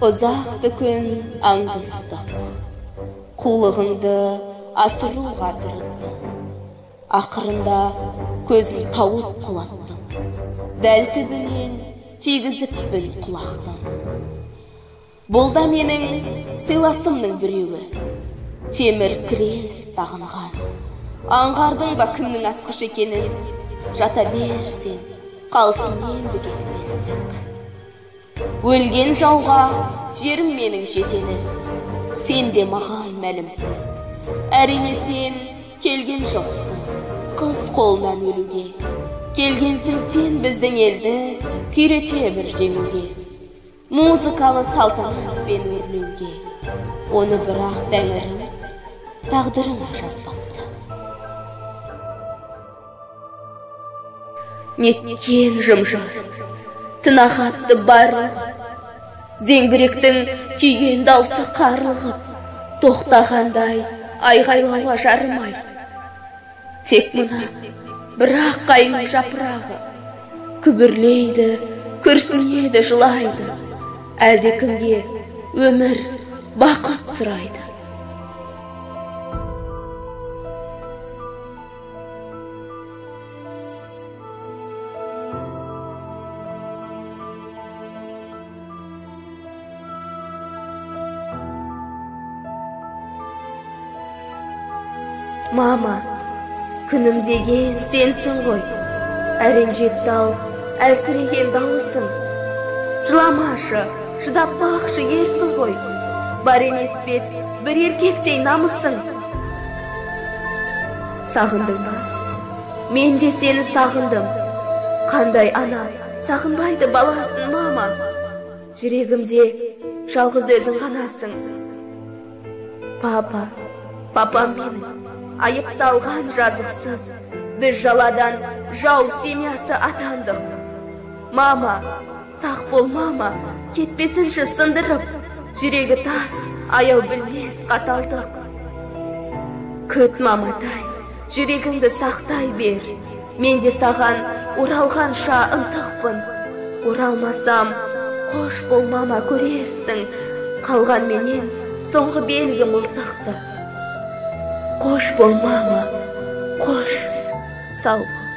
Ұзақты күн аңдыстық, қулығыңды асыруға тырыстың. Ақырында көзін тауып құлаттың, дәл түбінен тегізіппін құлақтың. Бұл да менің сыйласымның біреуі, темір крест тағынған. Аңғардың ба кімнің атқыш екенін, жата берсен, қалсын енді кектестік. Өлген жауға жерім менің жетені, сен де маған мәлімсің. Әрине сен келген жоқсың, қыз қолынан өлуге. Келгенсің сен біздің елді күйрете бір жеңуге. Музыкалы салтанатпен өрлеуге. Оны бірақ тәңірім тағдырыңа жазбапты. Неткен жым-жырт, тына қапты барлығы. Зеңбіректің күйген даусы қарлығып, тоқтағандай айғайлауға жарымай. Тек мына бірақ қайың жапырағы күбірлейді, күрсінеді, жылайды. Әлде кімге өмір бақыт сұрайды. Мама, күнім деген сенсің ғой, әрең жетті ау, әлсіреген дауысың. Жыламашы, шыдап бақшы ерсің ғой, бар емес бет бір еркектей намысың. Сағындың ба? Мен де сені сағындым. Қандай ана сағынбайды баласын, мама? Жүрегімде жалғыз өзің ғанасың. Папам менің айыпталған жазықсыз, біз жаладан жау семьясы атандық. Мама, сақ бол мама, кетпесінші сындырып, жүрегі тас, аяу білмес қаталдық. Көт маматай, жүрегіңді сақтай бер, мен де саған оралғанша ынтықпын. Оралмасам, қош бол мама, көрерсің, қалған менен соңғы белгі мылтықты. Қош бол мама, қош, сау бол.